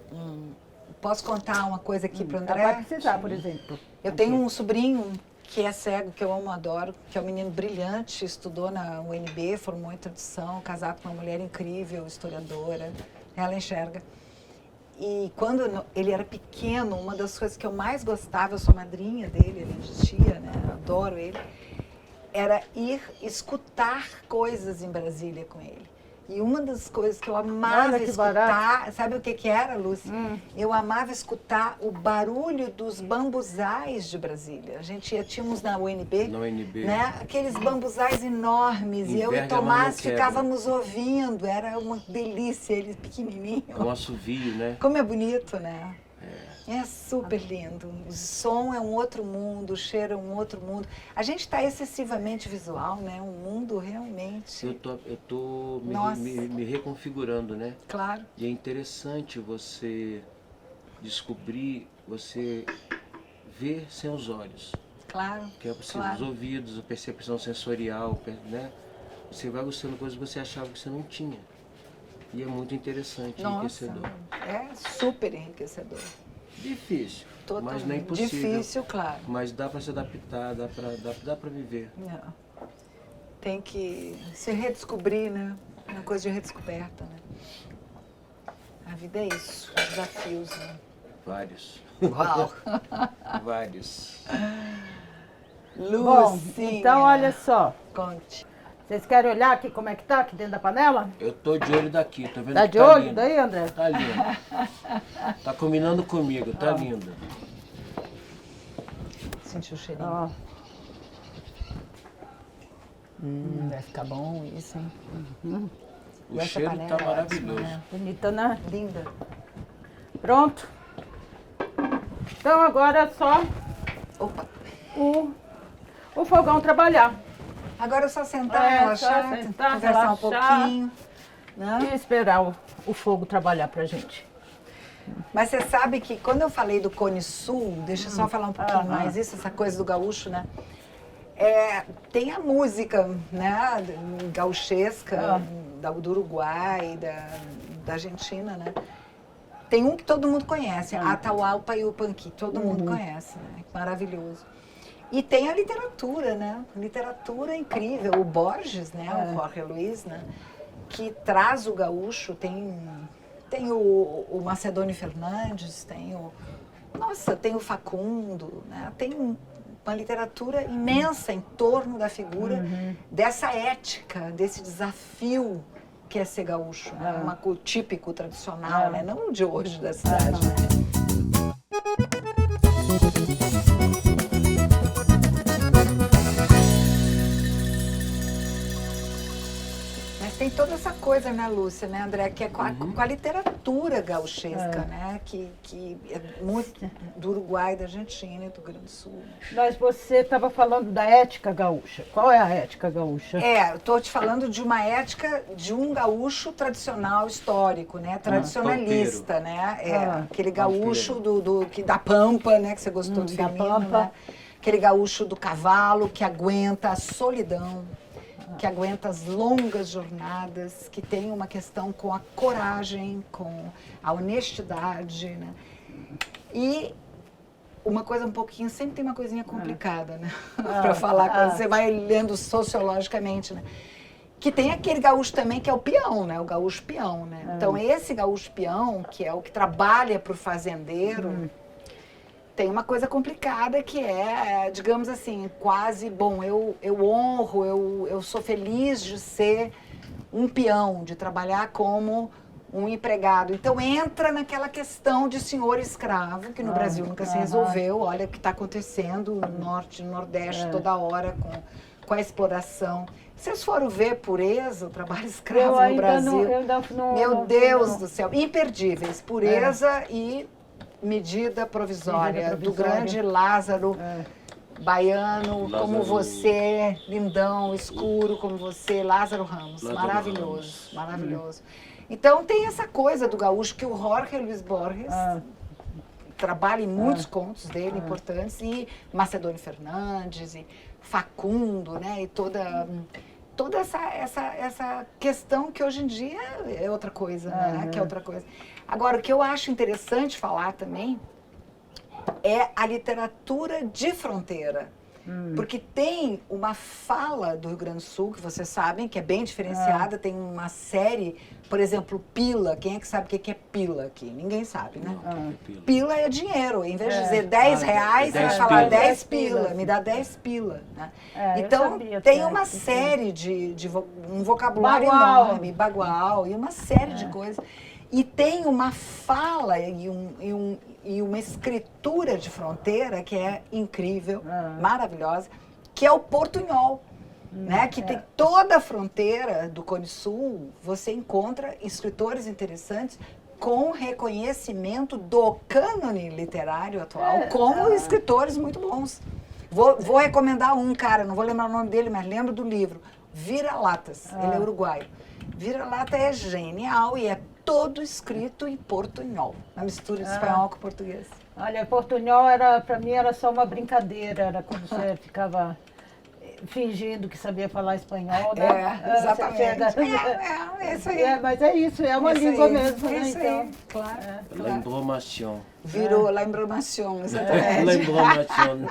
Posso contar uma coisa aqui para o André? Vai precisar, por exemplo. Eu tenho um sobrinho que é cego, que eu amo, adoro, que é um menino brilhante, estudou na UNB, formou em tradução, casado com uma mulher incrível, historiadora, ela enxerga. E quando ele era pequeno, uma das coisas que eu mais gostava, eu sou madrinha dele, ele existia, né? Adoro ele, era ir escutar coisas em Brasília com ele. E uma das coisas que eu amava Olha que escutar, barato. sabe o que era, Lúcia? Eu amava escutar o barulho dos bambuzais de Brasília. A gente tínhamos na UNB, Na UNB. né? Aqueles bambuzais enormes. E eu e Enverga, Tomás mas não quebra. ficávamos ouvindo, era uma delícia, ele pequenininho. É um assovio, né? Como é bonito, né? É super lindo. O som é um outro mundo, o cheiro é um outro mundo. A gente está excessivamente visual, né? Um mundo realmente. Eu tô Nossa. me reconfigurando, né? Claro, E é interessante você descobrir, você ver sem os olhos, claro. que é possível, Claro. os ouvidos, a percepção sensorial, né? Você vai gostando de coisas que você achava que você não tinha. E é muito interessante, Nossa, enriquecedor. é super enriquecedor. Difícil, mas Totalmente. não é impossível. Difícil, claro. Mas dá para se adaptar, dá pra viver. Não. Tem que se redescobrir, né? É uma coisa de redescoberta, né? A vida é isso, desafios, né? Vários. Uau! Vários. Bom, Lucinha, então olha só. conte. Vocês querem olhar aqui como é que tá aqui dentro da panela? Eu tô de olho daqui, tô vendo Tá que de tá olho lindo. daí, André? Tá lindo. Tá combinando comigo, tá lindo. Sentiu o cheirinho? Ó, Vai ficar bom isso, hein? O E essa cheiro panela tá é ótima, maravilhoso. né? bonita, né? Linda. Pronto. Então agora é só Opa! o fogão trabalhar. Agora é só sentar, É, relaxar, só sentar, conversar um relaxar. pouquinho. Né? E esperar o fogo trabalhar pra gente. Mas você sabe que quando eu falei do Cone Sul, deixa eu só falar um pouquinho mais isso, essa coisa do gaúcho, né? Tem a música, né, gauchesca, do Uruguai, da Argentina, né? Tem um que todo mundo conhece, Atahualpa Yupanqui, todo mundo conhece, né? Maravilhoso. E tem a literatura, né? Literatura incrível. O Borges, né? O Jorge Luiz, né? Que traz o gaúcho, tem o Macedônio Fernandes, tem o Facundo, né? Tem uma literatura imensa em torno da figura dessa ética, desse desafio que é ser gaúcho, né? O típico, tradicional, né? Não de hoje da cidade, né? Mas tem toda essa coisa, né, Lúcia, né, André, que é com a literatura gauchesca, né, que é muito do Uruguai, da Argentina e do Rio Grande do Sul. Né? Mas você estava falando da ética gaúcha. Qual é a ética gaúcha? Eu estou te falando de uma ética de um gaúcho tradicional, histórico, né, tradicionalista, né, aquele gaúcho da Pampa, né, que você gostou do da feminino, Pampa. né, aquele gaúcho do cavalo que aguenta a solidão, que aguenta as longas jornadas, que tem uma questão com a coragem, com a honestidade, né? E uma coisa um pouquinho, sempre tem uma coisinha complicada, né? Para falar, quando você vai lendo sociologicamente, né? Que tem aquele gaúcho também que é o peão, né? O gaúcho peão, né? Então esse gaúcho peão, que é o que trabalha para o fazendeiro, tem uma coisa complicada que é, digamos assim, quase, bom, eu honro, eu sou feliz de ser um peão, de trabalhar como um empregado. Então entra naquela questão de senhor escravo, que no Brasil nunca se resolveu. Olha o que está acontecendo no norte, no nordeste, toda hora com a exploração. Vocês foram ver Pureza, o trabalho escravo no Brasil? Meu Deus do céu, imperdíveis. Pureza e Medida Provisória, do grande Lázaro Baiano, como você, lindão, escuro como você, Lázaro Ramos. Maravilhoso, maravilhoso. Então tem essa coisa do gaúcho que o Jorge Luis Borges trabalha em muitos contos dele importantes, e Macedônio Fernandes, e Facundo, né? E toda essa questão que hoje em dia é outra coisa, né? Que é outra coisa. Agora, o que eu acho interessante falar também é a literatura de fronteira. Porque tem uma fala do Rio Grande do Sul, que vocês sabem, que é bem diferenciada. Tem uma série, por exemplo, Pila. Quem é que sabe o que é Pila aqui? Ninguém sabe, né? Pila é dinheiro. Em vez de dizer 10 reais, você vai falar 10 pila. Me dá 10 pila. Né? Então, tem uma série um vocabulário enorme, bagual, e uma série de coisas. E tem uma fala e uma escritura de fronteira que é incrível, maravilhosa, que é o portunhol, né? Que tem toda a fronteira do Cone Sul, você encontra escritores interessantes com reconhecimento do cânone literário atual, como escritores muito bons. Vou recomendar um cara, não vou lembrar o nome dele, mas lembro do livro, Vira-Latas, ele é uruguaio. Vira-Lata é genial e é todo escrito em portunhol, na mistura de espanhol com português. Olha, portunhol para mim era só uma brincadeira, era quando você ficava fingindo que sabia falar espanhol, né? Exatamente. É isso aí. Mas é isso, é uma língua mesmo, né? Isso então, aí, claro. La embromation. Virou La embromation, exatamente. La embromation.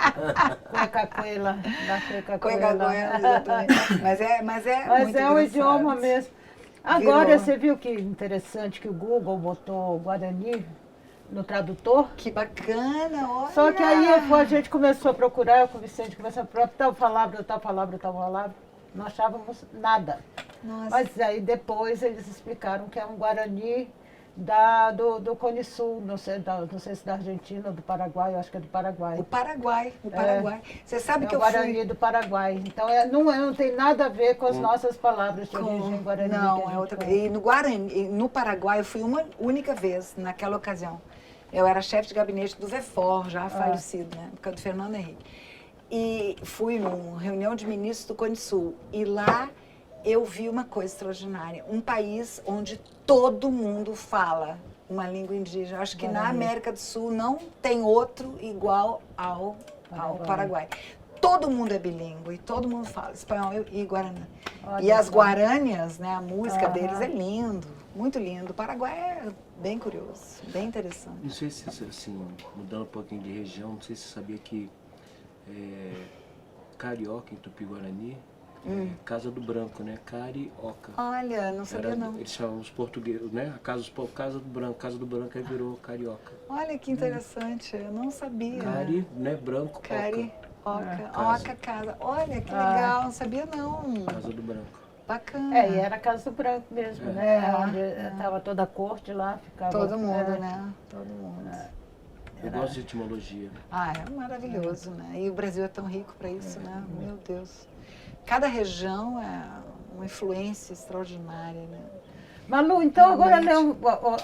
Cueca-cuela, da Cueca-cuela, exatamente. Mas é um idioma mesmo. Agora, você viu que interessante que o Google botou Guarani no tradutor? Que bacana, olha! Só que aí a gente começou a procurar, eu com o Vicente começou a procurar tal palavra, não achávamos nada. Nossa. Mas aí depois eles explicaram que é um Guarani do Cone Sul, não sei se da Argentina ou do Paraguai, eu acho que é do Paraguai. O Paraguai. Você sabe que o Guarani do Paraguai. Então não tem nada a ver com as nossas palavras de origem Guarani. Não, é outra coisa. E no Guarani, no Paraguai, eu fui uma única vez naquela ocasião. Eu era chefe de gabinete do VEFOR, já falecido, né? Do Fernando Henrique. E fui numa reunião de ministros do Cone Sul. E lá eu vi uma coisa extraordinária. Um país onde todo mundo fala uma língua indígena. Acho que na América do Sul não tem outro igual ao Paraguai. Todo mundo é bilíngue, todo mundo fala espanhol e guarani. E as guaranias, né, a música deles é lindo, muito lindo. O Paraguai é bem curioso, bem interessante. Não sei se, assim, mudando um pouquinho de região, não sei se você sabia que carioca em Tupi-Guarani, Casa do Branco, né? Carioca. Olha, não sabia não. Eles chamam os portugueses, né? Casa do Branco aí virou carioca. Olha que interessante, eu não sabia. Cari, né? Branco, Oca, casa. Olha que legal, não sabia não. Casa do Branco. Bacana. E era a Casa do Branco mesmo, né? Onde estava toda a corte lá, ficava... Todo mundo, né? Todo mundo. Eu gosto de etimologia. É maravilhoso, né? E o Brasil é tão rico para isso, né? Meu Deus. Cada região é uma influência extraordinária, né? Malu, então agora lê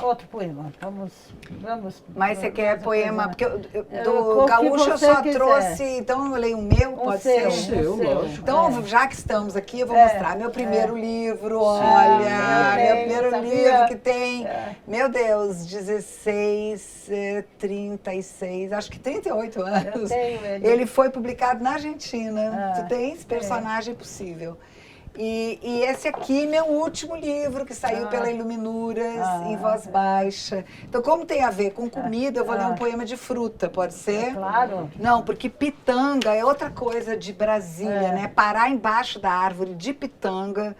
outro poema. Vamos. Mas você quer poema? Porque do gaúcho eu só trouxe. Então eu leio o meu, pode ser? O seu, lógico. Então, já que estamos aqui, eu vou mostrar meu primeiro livro. Olha, meu primeiro livro que tem, meu Deus, 16, 36, acho que 38 anos. Eu tenho ele. Ele foi publicado na Argentina. Tu tens Personagem Possível. E esse aqui, meu último livro, que saiu pela Iluminuras, em voz baixa. Então, como tem a ver com comida, eu vou ler um poema de fruta, pode ser? Claro. Não, porque pitanga é outra coisa de Brasília, né? Parar embaixo da árvore de pitanga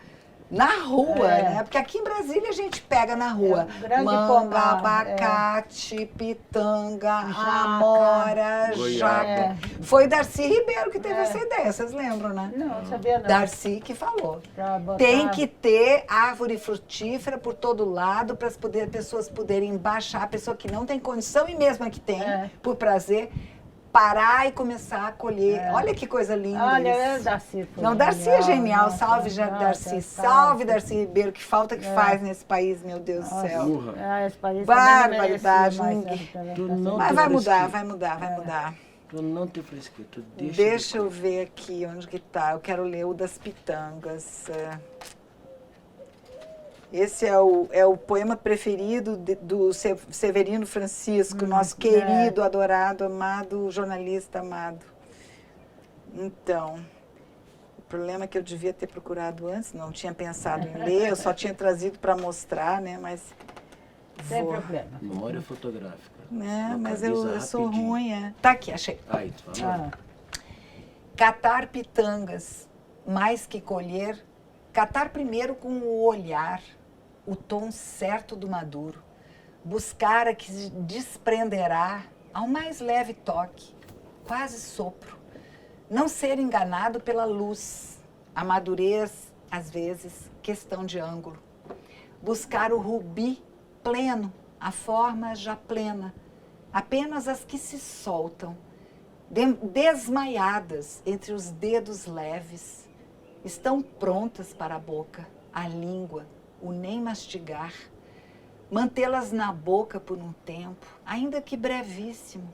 Na rua, né? Porque aqui em Brasília a gente pega na rua manga, abacate, pitanga, amora, jaca. Foi Darcy Ribeiro que teve essa ideia, vocês lembram, né? Não sabia não. Darcy que falou. Tem que ter árvore frutífera por todo lado para as pessoas poderem baixar, a pessoa que não tem condição e mesmo a que tem, por prazer, parar e começar a colher. Olha que coisa linda. Olha, Darcy. Não, Darcy é genial. Salve, Darcy. Salve, Darcy Ribeiro. Que falta que faz nesse país, meu Deus do céu. Esse país barbaridade. Mas vai mudar. Tu não tem frescura. Deixa eu ver aqui onde que tá. Eu quero ler o das pitangas. Esse é o poema preferido do Severino Francisco, nosso querido, adorado, amado, jornalista amado. Então, o problema é que eu devia ter procurado antes, não tinha pensado em ler, eu só tinha trazido para mostrar, né? Mas sem problema. Memória fotográfica. Né? Mas eu sou ruim, Tá aqui, achei. Aí, tu falou. Catar pitangas, mais que colher, catar primeiro com o olhar, o tom certo do maduro, buscar a que se desprenderá ao mais leve toque, quase sopro, não ser enganado pela luz, a madurez, às vezes, questão de ângulo, buscar o rubi pleno, a forma já plena, apenas as que se soltam, desmaiadas entre os dedos leves, estão prontas para a boca, a língua, o nem mastigar, mantê-las na boca por um tempo, ainda que brevíssimo,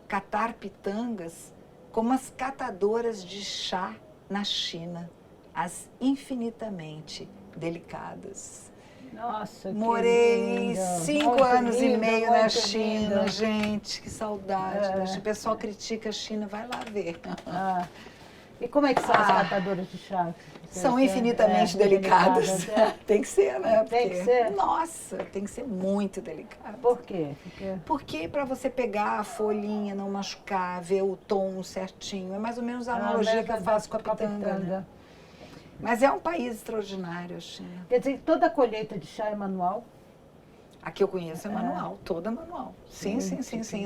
catar pitangas como as catadoras de chá na China, as infinitamente delicadas. Nossa, morei 5 anos e meio na China, lindo. Gente, que saudade. O pessoal critica a China, vai lá ver. E como é que são as catadoras de chá? São infinitamente delicadas. Tem que ser, né? Tem que ser? Nossa, tem que ser muito delicado. Por quê? Porque para você pegar a folhinha, não machucar, ver o tom certinho, é mais ou menos a analogia que eu faço com a pitanga. Né? Mas é um país extraordinário, a China. Quer dizer, toda colheita de chá é manual? A que eu conheço é manual, toda manual. Sim.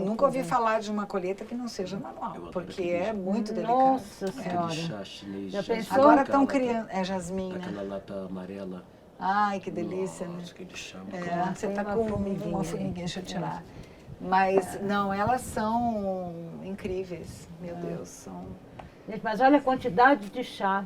Nunca ouvi falar de uma colheita que não seja manual, porque é muito delicado. Nossa Senhora. Chá chinês. Já pensou? Agora estão criando... É jasmim, né? Aquela lata amarela. Ai, que delícia, Nossa, né? aquele chá. Você está com uma formiguinha, deixa eu tirar. Mas, não, elas são incríveis, meu Deus. São... Gente, mas olha a quantidade de chá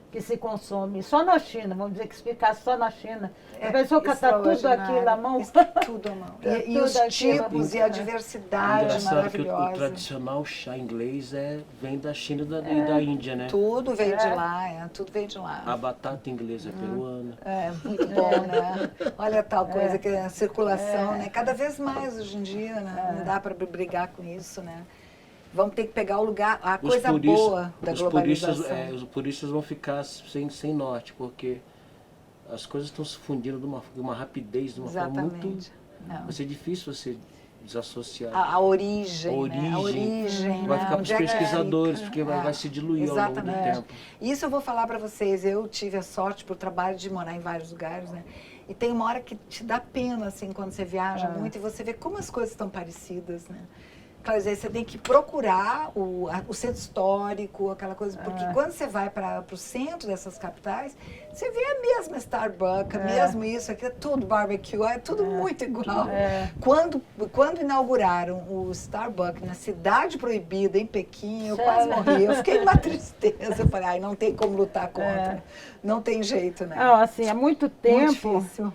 que se consome só na China, vamos dizer que se ficasse só na China. A pessoa catar tudo aquilo à mão. Tudo à mão. E os tipos e a diversidade maravilhosa. Que o tradicional chá inglês vem da China e da Índia, né? Tudo veio de lá, tudo veio de lá. A batata inglesa é peruana. Muito bom, né? Olha tal coisa que é a circulação, né? Cada vez mais hoje em dia, né? Não dá para brigar com isso, né? Vamos ter que pegar o lugar, a coisa boa da globalização. Os turistas vão ficar sem norte, porque as coisas estão se fundindo de uma rapidez, de uma forma muito... Vai ser difícil você desassociar. A origem, né? A origem, vai ficar para os pesquisadores, porque vai se diluir ao longo do tempo. Isso eu vou falar para vocês. Eu tive a sorte, por trabalho, de morar em vários lugares, né? E tem uma hora que te dá pena, assim, quando você viaja muito e você vê como as coisas estão parecidas, né? Quer dizer, você tem que procurar o centro histórico, aquela coisa, porque quando você vai para o centro dessas capitais, você vê a mesma Starbucks, mesmo isso, aqui é tudo barbecue, é tudo muito igual. Quando inauguraram o Starbucks na Cidade Proibida, em Pequim, eu quase morri, eu fiquei numa tristeza, eu falei, não tem como lutar contra, não tem jeito, né? Não, assim, há muito tempo, muito difícil.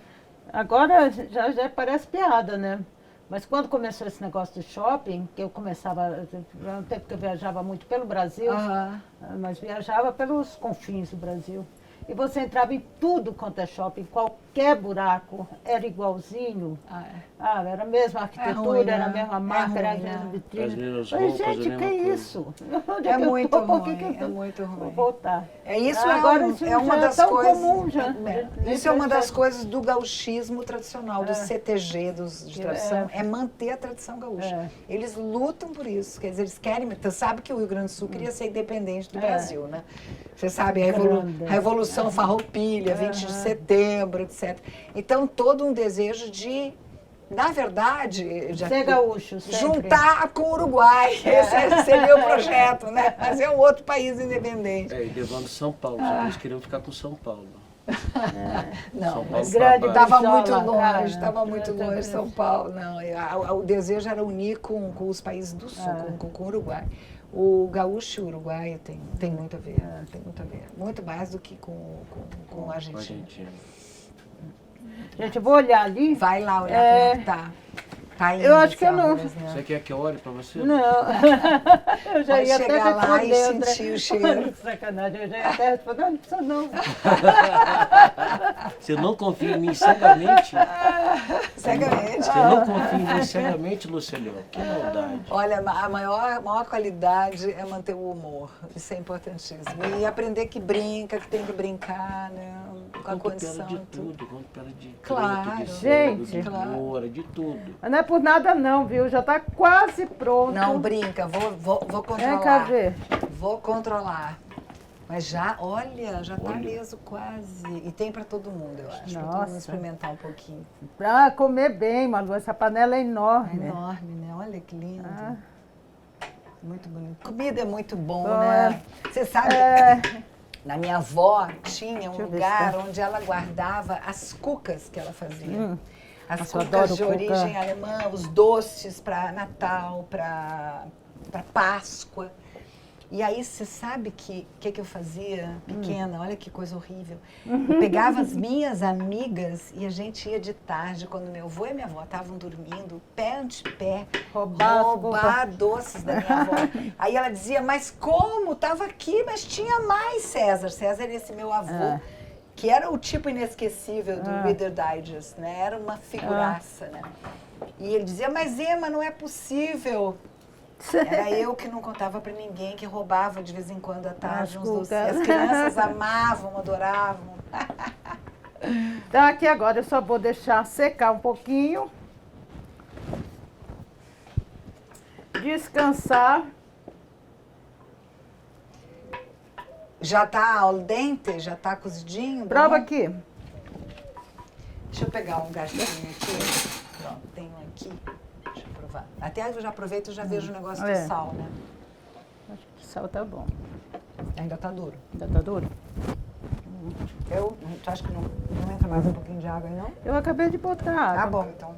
Agora já parece piada, né? Mas quando começou esse negócio de shopping, que eu começava, no tempo que eu viajava muito pelo Brasil, mas viajava pelos confins do Brasil. E você entrava em tudo quanto é shopping, qualquer buraco era igualzinho. Era a mesma arquitetura, era a mesma marca, era a mesma vitrine. Falei, gente, que é isso? É muito ruim, é muito ruim. Vou voltar. Isso agora é uma das coisas comum já. Isso é uma das coisas do gauchismo tradicional, do CTG, de tradição, é manter a tradição gaúcha. Eles lutam por isso, quer dizer, eles querem, você sabe que o Rio Grande do Sul queria ser independente do Brasil, né? Você sabe, a Revolução Farroupilha, 20 de setembro, etc. Então, todo um desejo de, na verdade, ser gaúcho, sempre. Juntar com o Uruguai. Esse seria o projeto, né? Mas é um outro país independente. E levando São Paulo, só que eles queriam ficar com São Paulo. Não, mas grande estava muito Brizola, longe, cara. estava muito longe São Paulo. Não, o desejo era unir com os países do Sul, com o Uruguai. O gaúcho e o uruguaio tem muito a ver, tem muito a ver. Muito mais do que com a Argentina. Gente, eu vou olhar ali. Vai lá olhar como é que tá. Tá indo Eu acho que esse eu não. arroz, né? Você quer que eu olhe para você? Não. Eu já Pode ia até chegar lá e responder, André. sentir o cheiro. Sacanagem, eu já ia até responder, não precisa não. Você não confia em mim cegamente? Cegamente. Você não confia em mim cegamente, Lucilio? Que maldade. Olha, a maior qualidade é manter o humor. Isso é importantíssimo. E aprender que brinca, que tem que brincar, né? Com a condição. De tudo, conto piada de Claro. canto, de Gente. cego, de moura, de tudo. Não é por nada não, viu? Já tá quase pronto. Não brinca, vou controlar. Vem cá ver. Vou controlar. Mas já, olha, já tá mesmo quase. E tem para todo mundo, eu acho. Para todo mundo experimentar um pouquinho. Pra comer bem, Malu, essa panela é enorme. É enorme, né? Olha que lindo. Muito bonito. Comida é muito bom, Bom, né? Você sabe, na minha avó tinha um lugar onde ela guardava as cucas que ela fazia. As cucas de origem alemã, os doces para Natal, para Páscoa. E aí, você sabe que eu fazia pequena? Olha que coisa horrível. Eu pegava as minhas amigas e a gente ia de tarde, quando meu avô e minha avó estavam dormindo, pé ante pé, roubar doces da minha avó. Aí ela dizia, mas como? Estava aqui, mas tinha mais, César. César era esse meu avô, que era o tipo inesquecível do Reader Digest, né? Era uma figuraça, né? E ele dizia, mas Ema, não é possível. Era eu que não contava para ninguém, que roubava de vez em quando à tarde uns doces. As crianças amavam, adoravam. Então aqui agora eu só vou deixar secar um pouquinho. Descansar. Já tá al dente? Já tá cozidinho? Prova bom? aqui. Deixa eu pegar um garfinho aqui. Pronto, tenho aqui. Deixa eu provar. Até eu já aproveito e já vejo o negócio do sal, né? Acho que o sal tá bom. Ainda tá duro. Ainda tá duro? Tu acha que não entra mais um pouquinho de água aí, não? Eu acabei de botar água. Tá bom, então.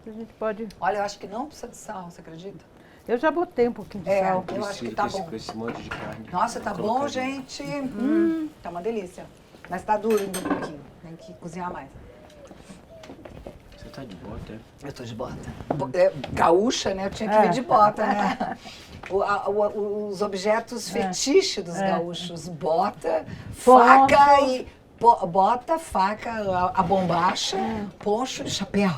A gente pode... Olha, eu acho que não precisa de sal, você acredita? Eu já botei um pouquinho de sal. Eu acho que tá bom. Com esse monte de carne. Nossa, tá bom, gente. Tá uma delícia. Mas tá duro ainda um pouquinho. Tem que cozinhar mais. Você tá de bota, é? Eu tô de bota. Gaúcha, né? Eu tinha que vir de bota, né? Os objetos fetiche dos gaúchos. Bota, faca e... Bota, faca, a bombacha, poncho e chapéu.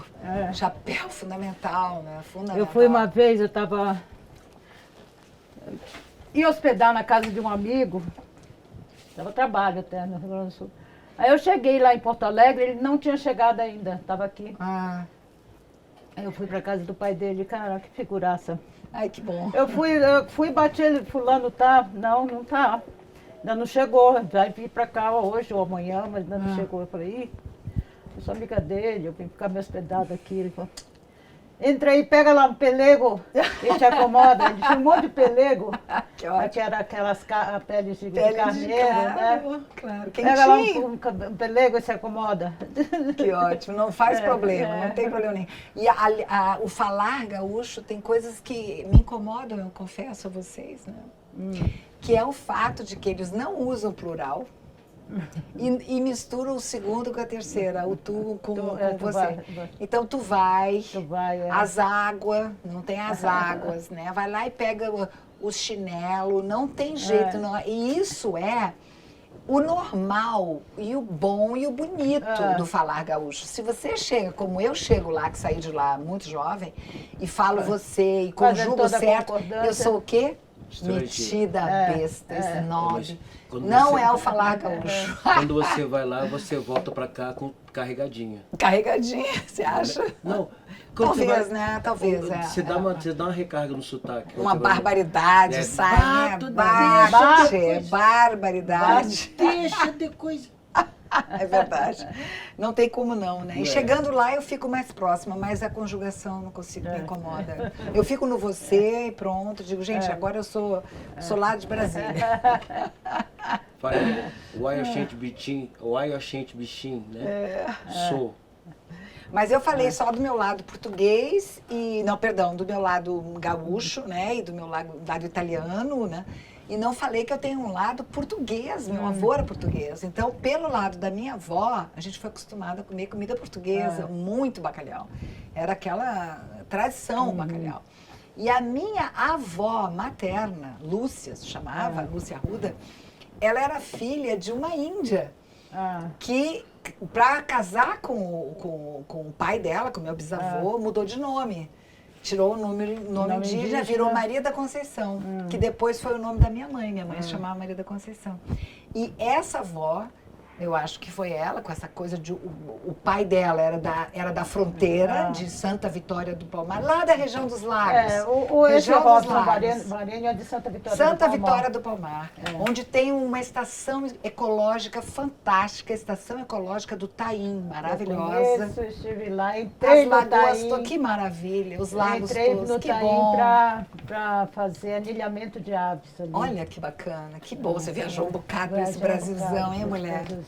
Chapéu fundamental, né? Fundamental. Eu fui uma vez, eu tava... Ia hospedar na casa de um amigo. Dava trabalho até no Rio Grande do Sul. Aí eu cheguei lá em Porto Alegre, ele não tinha chegado ainda, estava aqui. Aí eu fui para casa do pai dele, cara, que figuraça. Ai, que bom. Eu fui bater ele, fulano tá? Não tá. Ainda não chegou, vai vir para cá hoje ou amanhã, mas ainda não chegou. Eu falei, ih, eu sou amiga dele, eu vim ficar me hospedada aqui. Ele falou, entra aí, pega lá um pelego e te acomoda. Ele tinha um monte de pelego. Que ótimo. Que era aquelas peles de carneiro, né? Claro, pega lá quentinho. um pelego e se acomoda. Que ótimo, não faz problema, não tem problema nenhum. E o falar gaúcho tem coisas que me incomodam, eu confesso a vocês, né? Que é o fato de que eles não usam plural e misturam o segundo com a terceira, o tu com você. Vai. Então tu vai, é. as águas, não tem as águas, né? Vai lá e pega o chinelo, não tem jeito. Não, e isso é o normal e o bom e o bonito do falar gaúcho. Se você chega, como eu chego lá, que saí de lá muito jovem, e falo você e conjugo certo, eu sou o quê? Metida, besta, snob. Quando Não você- é o falar gaúcho. Quando você vai lá, você volta pra cá carregadinha. Carregadinha, você acha? Não. quando você Talvez, vai- né? Talvez, Você dá uma recarga no sotaque. Uma Você vai- barbaridade, É, sai, bato, bate, deixa de barbaridade. Deixa de coisa. É verdade. Não tem como não, né? E É. chegando lá eu fico mais próxima, mas a conjugação não consigo, me incomoda. Eu fico no você e pronto, digo, gente, agora eu sou lá de Brasília. Fala, why a gente bichinho, né? Sou. Mas eu falei só do meu lado português e, não, perdão, do meu lado gaúcho, né? E do meu lado italiano, né? E não falei que eu tenho um lado português, meu avô era português. Então, pelo lado da minha avó, a gente foi acostumada a comer comida portuguesa, muito bacalhau. Era aquela tradição, o bacalhau. E a minha avó materna, Lúcia, se chamava, Lúcia Arruda, ela era filha de uma índia que, para casar com o pai dela, com o meu bisavô, mudou de nome. Tirou o nome indígena, virou Maria da Conceição, que depois foi o nome da minha mãe. Minha mãe se chamava Maria da Conceição. E essa avó, eu acho que foi ela, com essa coisa de... O pai dela era da fronteira, de Santa Vitória do Palmar, lá da região dos Lagos. Esse região dos Robson Lagos. Marinho é de Santa Vitória Santa do Palmar. Vitória do Palmar, onde tem uma estação ecológica fantástica, a estação ecológica do Taim, maravilhosa. Eu conheço, estive lá, entrei As no lagoas, Taim, que maravilha, os lagos entrei todos, no que Taim bom. para fazer anilhamento de aves ali. Olha que bacana, que bom, você viajou um bocado Viajei nesse um Brasilzão, bocado hein, nesse mulher? Brasilzão.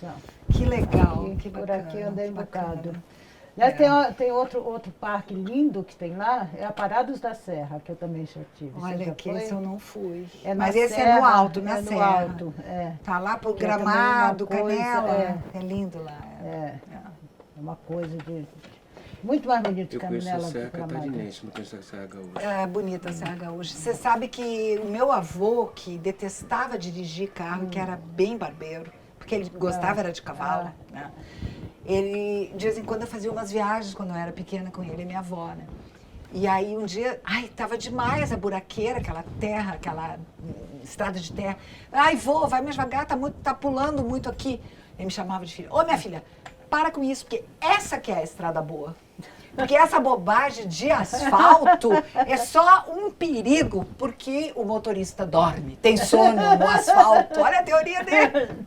Que legal, E que por bacana. aqui eu andei um que bacana. bocado. Tem outro parque lindo que tem lá, é a Parados da Serra, que eu também já tive. Você Olha, já que foi? esse eu não fui. É na Mas esse é no serra, alto, na é no serra. alto, é. Tá lá pro Que é também Gramado, uma coisa, Canela. É lindo lá. É uma coisa de... Muito mais bonito que Eu conheço a Canela Serra do Gramado. Catarinense, não conheço a Serra Gaúcha. É bonita a Serra Gaúcha. Você sabe que o meu avô, que detestava dirigir carro, que era bem barbeiro, porque ele gostava era de cavalo, né? Ele, de vez em quando, eu fazia umas viagens quando eu era pequena com ele e minha avó, né? E aí um dia, tava demais a buraqueira, aquela terra, aquela estrada de terra. Ai, vô, vai mais devagar, tá pulando muito aqui. Ele me chamava de filha. Ô, minha filha, para com isso, porque essa que é a estrada boa. Porque essa bobagem de asfalto é só um perigo, porque o motorista dorme, tem sono no asfalto. Olha a teoria dele.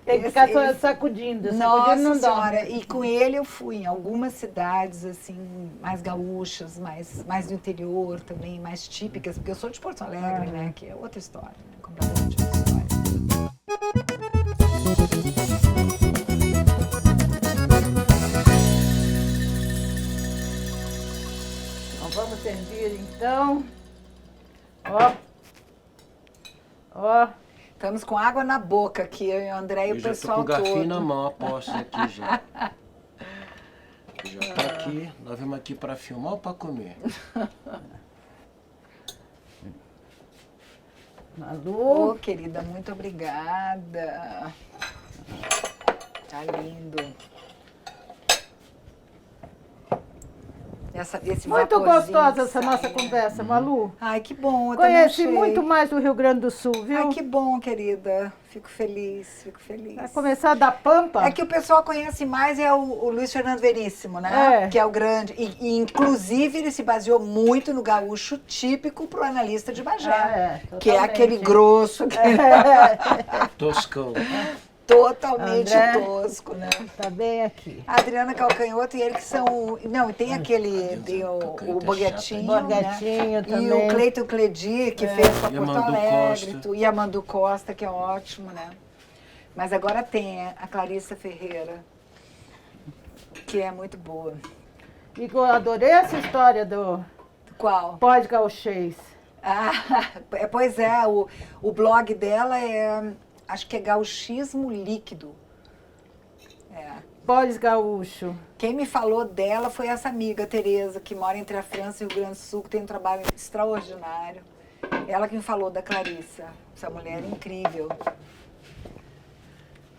Tem que ficar sacudindo, Nossa não Senhora, dorme. e com ele eu fui em algumas cidades, assim, mais gaúchas, mais do interior também, mais típicas, porque eu sou de Porto Alegre, né, que é outra história, né, completamente outra história. Então, vamos servir, então. Ó. Estamos com água na boca aqui, eu e o André e Eu o já tô pessoal com o garfinho todo. na mão, aposto aqui já. Já tá aqui, nós vimos aqui para filmar ou para comer? Malu. Ô, querida, muito obrigada. Tá lindo. Esse Muito vaporzinho gostosa que essa nossa sai, né? conversa, Malu. Ai, que bom, eu Conheci também achei. muito mais do Rio Grande do Sul, viu? Ai, que bom, querida. Fico feliz, fico feliz. Vai começar da Pampa. É que o pessoal conhece mais o Luiz Fernando Veríssimo, né? É. Que é o grande. E, inclusive, ele se baseou muito no gaúcho típico pro analista de Bagé. Que é totalmente. aquele grosso, aquele Toscão. totalmente André. tosco, né? Tá bem aqui. A Adriana Calcanhoto e ele que são... Não, e tem aquele... Tem o Calcanhoto é Boguetinho, chato, Boguetinho né? também. E o Cleiton Cledi, que fez pra E a Porto Mandu Alegre. Costa. E a Mandu Costa, que é ótimo, né? Mas agora tem a Clarissa Ferreira, que é muito boa. E eu adorei essa história do Qual? pós-gauchês. Pois é, o blog dela acho que é Gauchismo Líquido. Pós-gaúcho. Quem me falou dela foi essa amiga, Tereza, que mora entre a França e o Rio Grande do Sul, que tem um trabalho extraordinário. Ela que me falou da Clarissa. Essa mulher é incrível.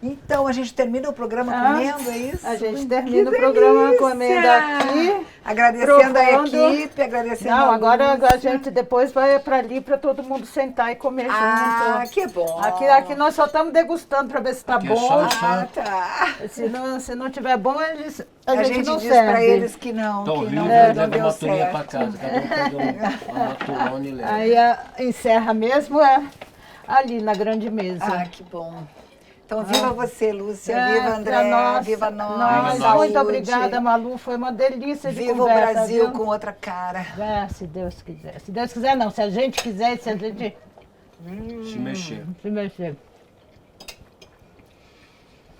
Então, a gente termina o programa comendo, é isso? A gente termina o programa comendo aqui. Agradecendo a provando. equipe, agradecendo Não, a agora Lúcia. a gente depois vai para ali para todo mundo sentar e comer Ah, junto. que bom. Aqui nós só estamos degustando para ver se está Aqui é bom. Ah, tá. Se não tiver bom, a A gente gente não diz serve. pra eles que não, Então, que horrível, não, leva não uma deu turinha pra certo. casa. Cada um pega uma turona e leva. Aí encerra mesmo ali na grande mesa. Ah, que bom. Então, viva você, Lúcia, É, viva pra André, nós, viva nós, nós. saúde. Muito obrigada, Malu, foi uma delícia de Viva conversa. o Brasil viu? com outra cara. Se Deus quiser. Se Deus quiser não, se a gente quiser, se a gente Se mexer. se mexer.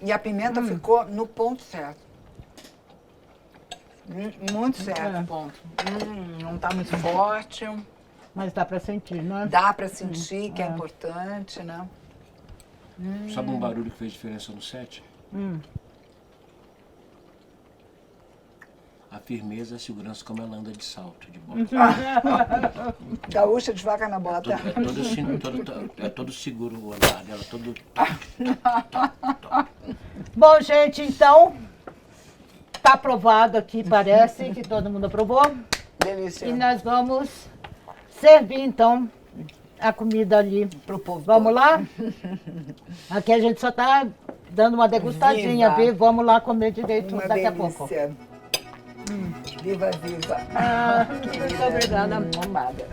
E a pimenta ficou no ponto certo. Muito certo o ponto. Não tá muito forte. Mas dá para sentir, não é? Dá pra sentir que é importante, né? Sabe um barulho que fez diferença no set? A firmeza e a segurança como ela anda de salto, de bota. Gaúcha de vaca na bota. É todo seguro o andar dela, todo... Bom, gente, então tá aprovado aqui, parece que todo mundo aprovou. Delícia. E nós vamos servir então a comida ali Pro povo. Vamos lá? Aqui a gente só tá dando uma degustadinha, Viva. viu? Vamos lá comer direito Uma daqui a delícia. pouco. Viva, viva. Muito obrigada. Bombada.